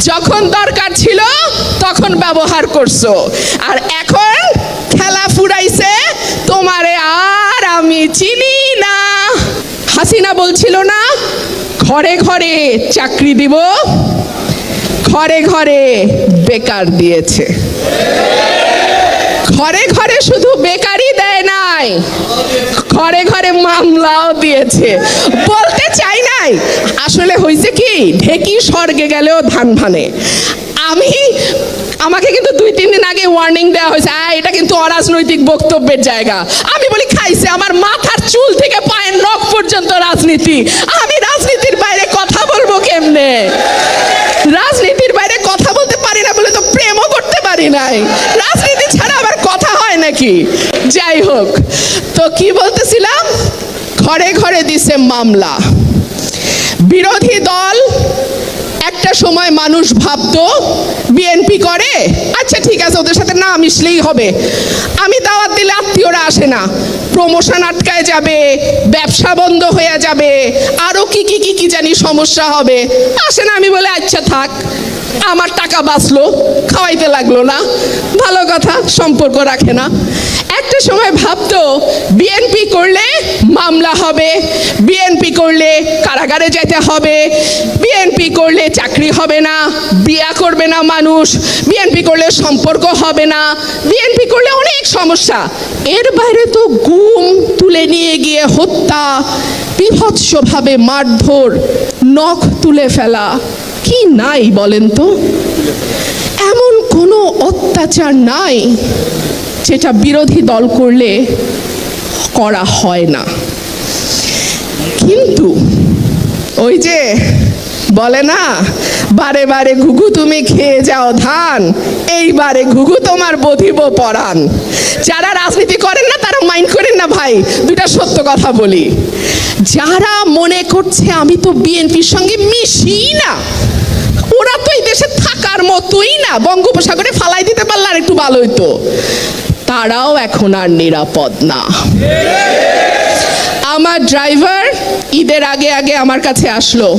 যখন দরকার ছিল তখন ব্যবহার করছো, আর এখন খেলা ফুরাইছে, তোমারে আর আমি চিনি না। হাসিনা বলছিল না ঘরে ঘরে চাকরি দিব, ঘরে ঘরে বেকার দিয়েছে। ঘরে ঘরে শুধু বেকারই দেয় নাই, ঘরে ঘরে মামলাও দিয়েছে। বলতে চাই নাই, আসলে হয়েছে কি, ঢেকি স্বর্গে গেলেও ধান ভানে। আমাকে কিন্তু 2-3 দিন আগে ওয়ার্নিং দেওয়া হয়েছে, এটা কিন্তু অরাজনৈতিক বক্তব্যের জায়গা। আমি বলি খাইছে, আমার মাথার চুল থেকে পায়ের নখ পর্যন্ত রাজনীতি। আমি রাজনীতির বাইরে কথা বলবো কেমনে? রাজনীতির বাইরে কথা বলতে পারি না বলে তো প্রেমও করতে পারি নাই। রাজনীতি ছাড়া আবার কথা হয় নাকি? যাই হোক, তো কি বলতেছিলাম, ঘরে ঘরে দিছে মামলা। বিরোধী দল একটা সময় মানুষ ভাবতো বিএনপি করে, আচ্ছা ঠিক আছে ওদের সাথে না মিশলেই হবে। আমি দাওয়াত দিলে আত্মীয়রা আসে না, প্রমোশন আটকায় যাবে, ব্যবসা বন্ধ হয়ে যাবে, আরো কি কি কি কি জানি সমস্যা হবে, আসে না। আমি বলে আচ্ছা থাক, আমার টাকা বাঁচলো, খাওয়াইতে লাগলো না, ভালো কথা, সম্পর্ক রাখে না। একটা সময় ভাবতো বিএনপি করলে মামলা হবে, বিএনপি করলে কারাগারে যেতে হবে, বিএনপি করলে চাকরি হবে না, বিয়া করবে না মানুষ, বিএনপি করলে সম্পর্ক হবে না, বিএনপি করলে অনেক সমস্যা। এর বাইরে তো গুম, তুলে নিয়ে গিয়ে হত্যা, বিভৎসভাবে মারধর, নখ তুলে ফেলা, কি নাই বলেন তো? এমন কোনো অত্যাচার নাই যেটা বিরোধী দল করলে করা হয় না। কিন্তু ওই যে বলে না, বারে বারে ঘুঘু তুমি খেয়ে যাও ধান, এইবারে ঘুঘু তোমার বধিব পরাণ। যারা রাজনীতি করেন না তারা মাইন্ড করেন না ভাই, দুইটা সত্য কথা বলি। যারা মনে করছে আমি তো বিএনপির সঙ্গে মিশি না, ওরা তো এই দেশে থাকার মতোই না, বঙ্গোপসাগরে ফালাই দিতে পারলে আর একটু ভালো হইতো, তারাও এখন আর নিরাপদ না। আমার ড্রাইভার ঈদের আগে আগে আমার কাছে আসলো।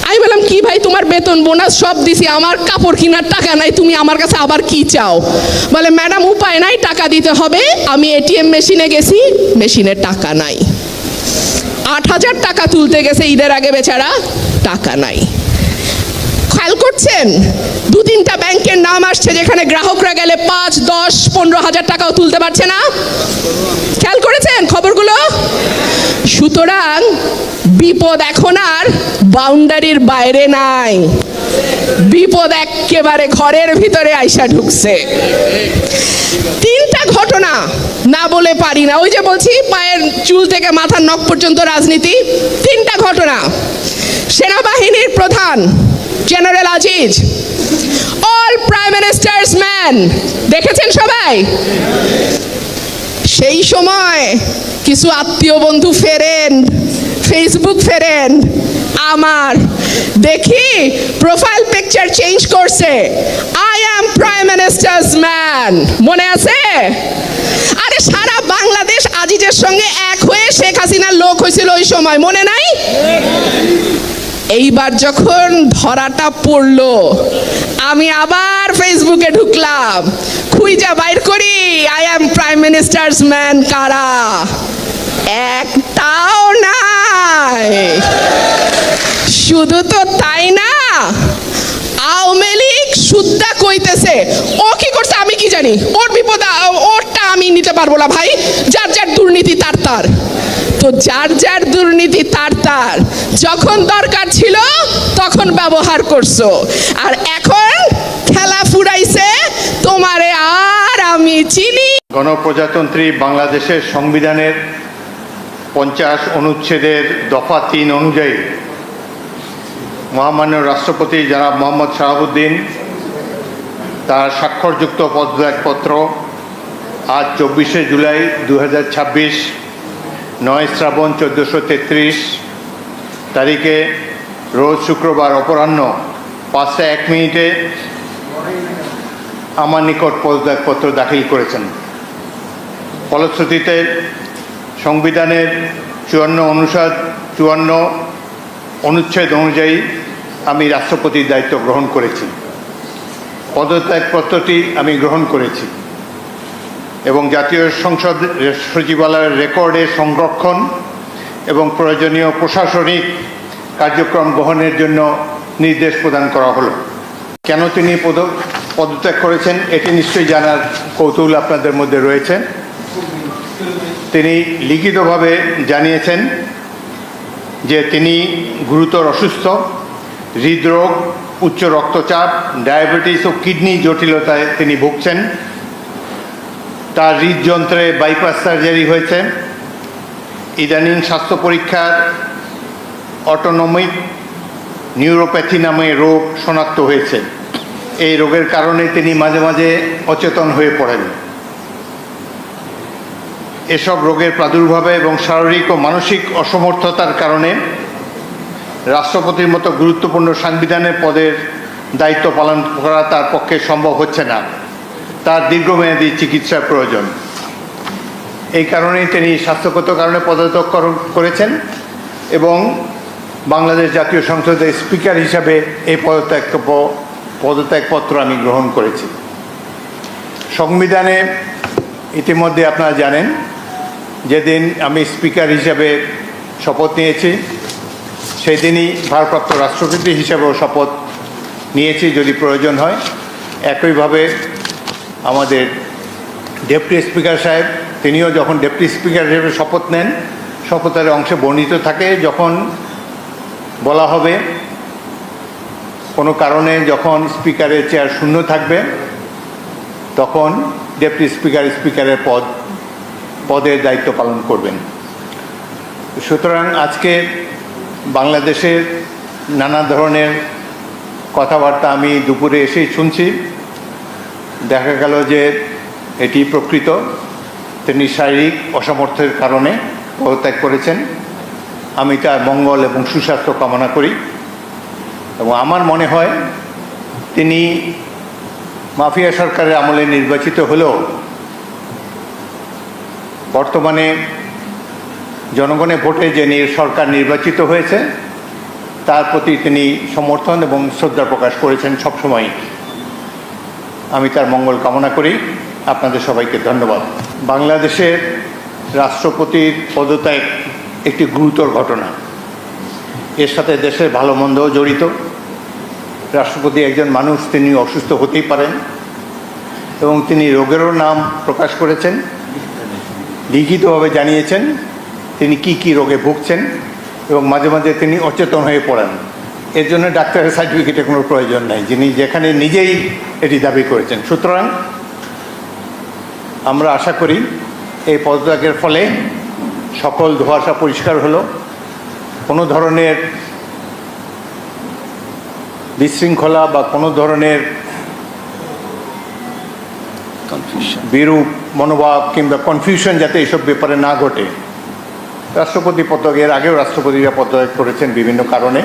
আমি বললাম কি ভাই, তোমার বেতন বোনাস সব দিছি, আমার কাপড় কেনার টাকা নাই, তুমি আমার কাছে আবার কি চাও? বলে ম্যাডাম উপায় নাই, টাকা দিতে হবে। আমি এটিএম মেশিনে গেছি, মেশিনে টাকা নাই। 8,000 টাকা তুলতে গেছে ঈদের আগে, বেচারা টাকা নাই। খেয়াল করছেন, 2-3টা ব্যাংকের নাম আসছে যেখানে গ্রাহকরা গেলে 5, 10, 15,000 টাকাও তুলতে পারছে না। খেয়াল করেছেন খবরগুলো? সুতরাং বিপদ এখন আর বাউন্ডারির বাইরে নাই, বিপদ একেবারে ঘরের ভিতরে আইসা ঢুকছে। 3টা ঘটনা না বলে পারি না, ওই যে বলছি পায়ের চুল থেকে মাথার নখ পর্যন্ত রাজনীতি। 3টা ঘটনা। সেনাবাহিনীর প্রধান general Aziz, all prime ministers man, দেখেছেন সবাই? সেই সময় কিছু আত্মীয় বন্ধু ফেরেন, ফেসবুক ফেরেন, আমার দেখি প্রোফাইল পিকচার চেঞ্জ করছে, I am prime ministers man, মনে আছে? আরে সারা বাংলাদেশ আজিজের সঙ্গে এক হয়ে শেখ হাসিনার লোক হয়েছিল ওই সময়, মনে নাই? এইবার যখন ধরাটা পড়লো, আমি আবার ফেসবুকে ঢুকলাম, খুঁজা বাইর করি I am prime ministers man কারা, একটাও নাই। শুধু তো তাই না, আওয়ামী লীগ সুদ্ধা কইতেছে, ও কি করছে আমি কি জানি, ওর বিপদ ওরটা আমি নিতে পারবো না ভাই, যার যার দুর্নীতি তার তার। তো যার যার দুর্নীতি তার তার, যখন দরকার ছিল তখন ব্যবহার করছো, আর এখন খেলা ফুরাইছে, তোমারে আর আমি চিনি। গণপ্রজাতন্ত্রী বাংলাদেশের সংবিধানের 50 অনুচ্ছেদের দফা 3 অনুযায়ী মহামান্য রাষ্ট্রপতি জনাব মোহাম্মদ শাহাবুদ্দিন তার স্বাক্ষরযুক্ত পদত্যাগপত্র আজ 24শে জুলাই 2026 9 শ্রাবণ 1433 তারিখে রোজ শুক্রবার অপরাহ্ন 5:01 আমার নিকট পদত্যাগপত্র দাখিল করেছেন। ফলশ্রুতিতে সংবিধানের 54 অনুচ্ছেদ অনুযায়ী আমি রাষ্ট্রপতির দায়িত্ব গ্রহণ করেছি। পদত্যাগপত্রটি আমি গ্রহণ করেছি এবং জাতীয় সংসদ সচিবালয়ের রেকর্ডে সংরক্ষণ এবং প্রয়োজনীয় প্রশাসনিক কার্যক্রম গ্রহণের জন্য নির্দেশ প্রদান করা হলো। কেন তিনি পদত্যাগ করেছেন এটি নিশ্চয়ই জানার কৌতূহল আপনাদের মধ্যে রয়েছে। তিনি লিখিতভাবে জানিয়েছেন যে তিনি গুরুতর অসুস্থ, হৃদরোগ, উচ্চ রক্তচাপ, ডায়াবেটিস ও কিডনি জটিলতায় তিনি ভুগছেন। তার হৃদযন্ত্রে বাইপাস সার্জারি হয়েছে। ইদানিং স্বাস্থ্য পরীক্ষার অটোনমিক নিউরোপ্যাথি নামে রোগ শনাক্ত হয়েছে। এই রোগের কারণে তিনি মাঝে মাঝে অচেতন হয়ে পড়েন। এসব রোগের প্রাদুর্ভাবে এবং শারীরিক ও মানসিক অসমর্থতার কারণে রাষ্ট্রপতির মতো গুরুত্বপূর্ণ সাংবিধানিক পদের দায়িত্ব পালন করা তার পক্ষে সম্ভব হচ্ছে না। তার দীর্ঘমেয়াদী চিকিৎসার প্রয়োজন। এই কারণেই তিনি স্বাস্থ্যগত কারণে পদত্যাগ করেছেন এবং বাংলাদেশ জাতীয় সংসদের স্পিকার হিসাবে এই পদত্যাগপত্র আমি গ্রহণ করেছি। সংবিধানে ইতিমধ্যে আপনারা জানেন যেদিন আমি স্পিকার হিসাবে শপথ নিয়েছি সেই দিনই ভারপ্রাপ্ত রাষ্ট্রপতি হিসাবেও শপথ নিয়েছি যদি প্রয়োজন হয়। একইভাবে আমাদের ডেপুটি স্পিকার সাহেব তিনিও যখন ডেপুটি স্পিকার হিসেবে শপথ নেন শপথের অংশে বর্ণিত থাকে যখন বলা হবে কোনো কারণে যখন স্পিকারের চেয়ার শূন্য থাকবে তখন ডেপুটি স্পিকারের পদের দায়িত্ব পালন করবেন। সুতরাং আজকে বাংলাদেশের নানা ধরনের কথাবার্তা আমি দুপুরে এসেই শুনছি। দেখা গেল যে এটি প্রকৃত। তিনি শারীরিক অসামর্থ্যের কারণে পদত্যাগ করেছেন। আমি তার মঙ্গল এবং সুস্বাস্থ্য কামনা করি এবং আমার মনে হয় তিনি মাফিয়া সরকারের আমলে নির্বাচিত হলেও বর্তমানে জনগণের ভোটে যে সরকার নির্বাচিত হয়েছে তার প্রতি তিনি সমর্থন এবং শ্রদ্ধা প্রকাশ করেছেন সবসময়। আমি তার মঙ্গল কামনা করি। আপনাদের সবাইকে ধন্যবাদ। বাংলাদেশের রাষ্ট্রপতির পদত্যাগ একটি গুরুতর ঘটনা। এর সাথে দেশের ভালো মন্দও জড়িত। রাষ্ট্রপতি একজন মানুষ, তিনি অসুস্থ হতেই পারেন এবং তিনি রোগেরও নাম প্রকাশ করেছেন, লিখিতভাবে জানিয়েছেন তিনি কি রোগে ভুগছেন এবং মাঝে মাঝে তিনি অচেতন হয়ে পড়েন। এর জন্য ডাক্তারের সার্টিফিকেটের কোনো প্রয়োজন নাই, যিনি যেখানে নিজেই এটি দাবি করেছেন। সুতরাং আমরা আশা করি এই পদত্যাগের ফলে সকল ধোঁয়াশা পরিষ্কার হলো। কোনো ধরনের বিশৃঙ্খলা বা কোনো ধরনের বিরূপ মনোভাব কিংবা কনফিউশন যাতে এইসব ব্যাপারে না ঘটে। রাষ্ট্রপতি পদত্যাগের আগেও রাষ্ট্রপতিরা পদত্যাগ করেছেন বিভিন্ন কারণে।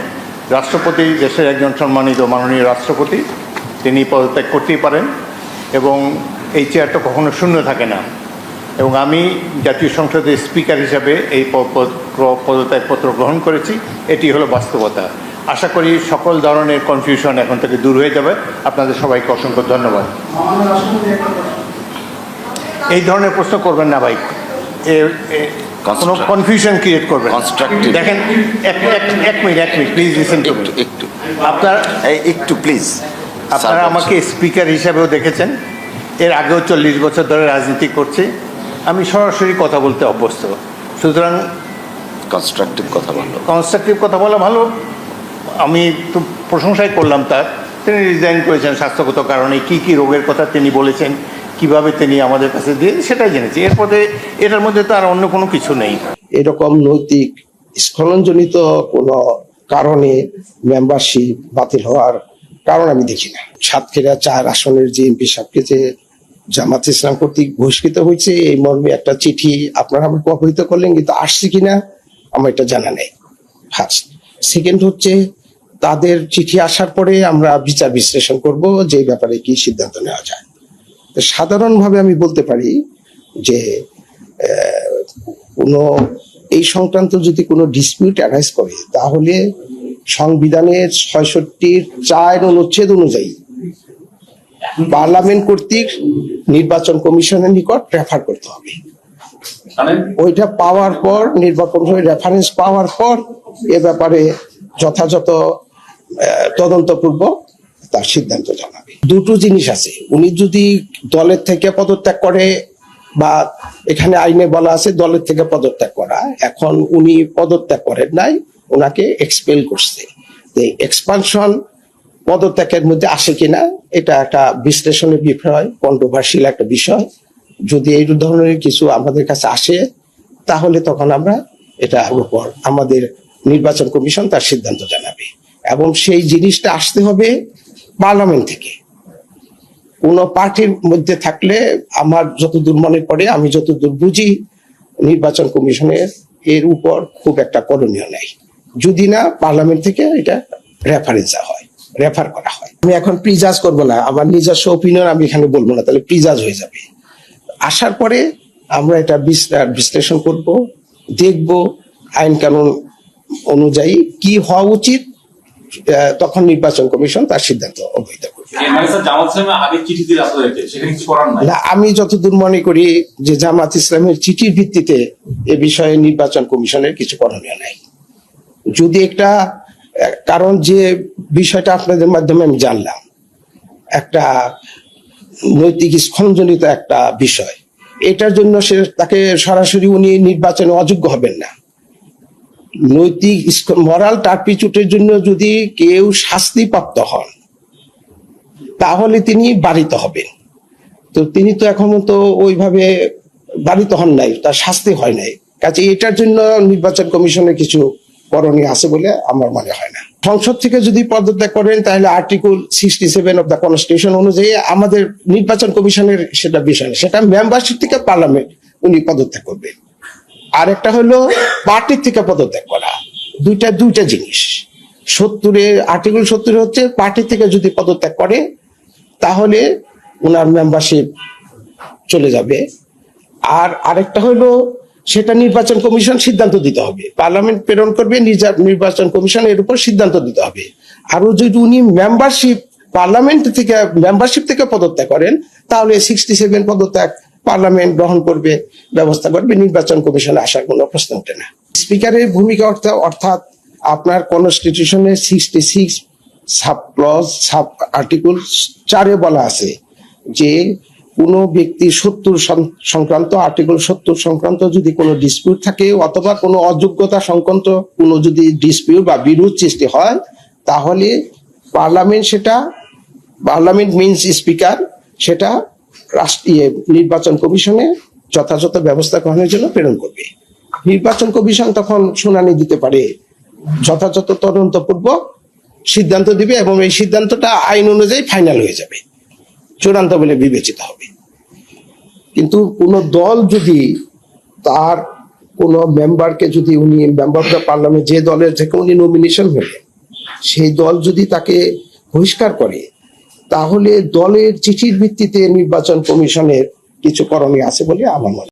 রাষ্ট্রপতি দেশের একজন সম্মানিত মাননীয় রাষ্ট্রপতি, তিনি পদত্যাগ করতেই পারেন এবং এই চেয়ারটা কখনো শূন্য থাকে না। এবং আমি জাতীয় সংসদের স্পিকার হিসাবে এই পদত্যাগপত্র গ্রহণ করেছি। এটি হলো বাস্তবতা। আশা করি সকল ধরনের কনফিউশন এখন থেকে দূর হয়ে যাবে। আপনাদের সবাইকে অসংখ্য ধন্যবাদ। এই ধরনের প্রশ্ন করবেন না ভাই, কোনো কনফিউশন ক্রিয়েট করবেন। দেখেন এক minute please listen to me. একটু প্লিজ। আপনারা আমাকে স্পিকার হিসাবেও দেখেছেন। এর আগেও 40 বছর ধরে রাজনীতি করছি। আমি সরাসরি কথা বলতে অভ্যস্ত। সুতরাং কনস্ট্রাকটিভ কথা বলা ভালো। আমি তো প্রশংসাই করলাম তার। তিনি রিজাইন করেছেন স্বাস্থ্যগত কারণে। কি রোগের কথা তিনি বলেছেন, কিভাবে তিনি আমাদের কাছে দিয়ে সেটাই জেনেছি। এরপরে এটার মধ্যে তো আর অন্য কোনো কিছু নেই। এরকম নৈতিক স্খলনজনিত কোনো কারণে মেম্বারশিপ বাতিল হওয়ার কারণ আমি দেখি না। সাতক্ষীরা 4 আসনের যে এমপি সাহেবকে যে জামাত ইসলাম কর্তৃক বহিষ্কৃত হয়েছে এই মর্মে একটা চিঠি আপনারা আমাকে অবহিত করলেন, কিন্তু আসছে কিনা আমার এটা জানা নেই। ফার্স্ট। সেকেন্ড হচ্ছে তাদের চিঠি আসার পরে আমরা বিচার বিশ্লেষণ করব যে ব্যাপারে কি সিদ্ধান্ত নেওয়া যায়। সাধারণভাবে আমি বলতে পারি যে কোনো এই সংক্রান্ত যদি কোনো ডিসপিউট অ্যারাইজ করে তাহলে সংবিধানের ৬৬(৪) অনুচ্ছেদ অনুযায়ী পার্লামেন্ট কর্তৃক নির্বাচন কমিশনের নিকট রেফার করতে হবে। ওইটা পাওয়ার পর, নির্বাচন রেফারেন্স পাওয়ার পর এ ব্যাপারে যথাযথ তদন্তপূর্বক তার সিদ্ধান্ত জানাবে। দুটো জিনিস আছে, উনি যদি দলের থেকে পদত্যাগ করে, বা এখানে আইনে বলা আছে দলের থেকে পদত্যাগ করা, এখন উনি পদত্যাগ করেন নাই, ওনাকে এক্সপেল করছে। এক্সপানশন পদত্যাগের মধ্যে আসে কিনা এটা একটা বিশ্লেষণের বিষয়, কন্ট্রোভার্সিয়াল একটা বিষয়। যদি এই ধরনের কিছু আমাদের কাছে আসে তাহলে তখন আমরা এটার উপর আমাদের নির্বাচন কমিশন তার সিদ্ধান্ত জানাবে, এবং সেই জিনিসটা আসতে হবে পার্লামেন্ট থেকে। কোন পার্টির মধ্যে থাকলে আমার যতদূর মনে পড়ে, আমি যতদূর বুঝি, নির্বাচন কমিশনের এর উপর খুব একটা করণীয় নেই, যদি না পার্লামেন্ট থেকে এটা রেফার করা হয়। আমি এখন প্রিজাজ করবো না, আমার নিজস্ব ওপিনিয়ন আমি এখানে বলবো না, তাহলে প্রিজাজ হয়ে যাবে। আসার পরে আমরা এটা বিশ্লেষণ করব, দেখব আইন কানুন অনুযায়ী কি হওয়া উচিত, তখন নির্বাচন কমিশন তার সিদ্ধান্ত অবহিত করবে। না, আমি যতদূর মনে করি যে জামাত ইসলামের চিঠির ভিত্তিতে এ বিষয়ে নির্বাচন কমিশনের কিছু করণীয় নাই। যদি একটা, কারণ যে বিষয়টা আপনাদের মাধ্যমে আমি জানলাম, একটা নৈতিক স্খলনজনিত একটা বিষয়, এটার জন্য তাকে সরাসরি উনি নির্বাচনে অযোগ্য হবেন না। নৈতিক মরাল টার্পিচুটের জন্য যদি কেউ শাস্তিপ্রাপ্ত হন তাহলে তিনি বারিত হবেন। তো তিনি তো এখনো তো ওইভাবে বারিত হন নাই, তার শাস্তি হয় নাই, কাজে এটার জন্য নির্বাচন কমিশনের কিছু করণীয় আছে বলে আমার মনে হয় না। সংসদ থেকে যদি পদত্যাগ করেন তাহলে আর্টিকেল 67 অফ দ্য কনস্টিটিউশন অনুযায়ী আমাদের নির্বাচন কমিশনের সেটা বিষয় না, সেটা মেম্বারশিপ থেকে পার্লামেন্ট উনি পদত্যাগ করবেন। আর একটা হলো পার্টির থেকে পদত্যাগ করা, দুইটা জিনিস। আর্টিকেল 70 হচ্ছে পার্টি থেকে যদি পদত্যাগ করে তাহলে ওনার মেম্বারশিপ চলে যাবে। আর আরেকটা হলো সেটা নির্বাচন কমিশন সিদ্ধান্ত দিতে হবে, পার্লামেন্ট প্রেরণ করবে, নির্বাচন কমিশন এর উপর সিদ্ধান্ত দিতে হবে। আরো যদি উনি পার্লামেন্ট থেকে মেম্বারশিপ থেকে পদত্যাগ করেন তাহলে 67 পদত্যাগ পার্লামেন্ট গ্রহণ করবে, ব্যবস্থা করবে, নির্বাচন কমিশনে আসার কোনো প্রশ্ন ওঠে না। স্পিকারের ভূমিকা অর্থাৎ আপনার কনস্টিটিউশনের 66 সাব ক্লজ সাব আর্টিকেল 4 বলা আছে যে কোনো ব্যক্তি 70 সংক্রান্ত, আর্টিকেল 70 সংক্রান্ত যদি কোনো ডিসপিউট থাকে অথবা কোনো অযোগ্যতা সংক্রান্ত কোনো যদি ডিসপিউট বা বিরোধ সৃষ্টি হয় তাহলে পার্লামেন্ট মিনস স্পিকার সেটা নির্বাচন কমিশনে যথাযথ ব্যবস্থা গ্রহণের জন্য প্রেরণ করবে। নির্বাচন কমিশন তখন শুনানি দিতে পারে, যথাযথ তদন্তপূর্বক সিদ্ধান্ত দিবে, এবং এই সিদ্ধান্তটা আইন অনুযায়ী ফাইনাল হয়ে যাবে, চূড়ান্ত বলে বিবেচিত হবে। কিন্তু কোন দল যদি তার কোন মেম্বারকে, যদি উনি মেম্বার অফ দ্য পার্লামেন্ট যে দলের থেকে উনি নমিনেশন হলেন, সেই দল যদি তাকে বহিষ্কার করে তাহলে দলের চিঠির ভিত্তিতে নির্বাচন কমিশনের কিছু করণীয় আছে বলে আমার মনে হয়।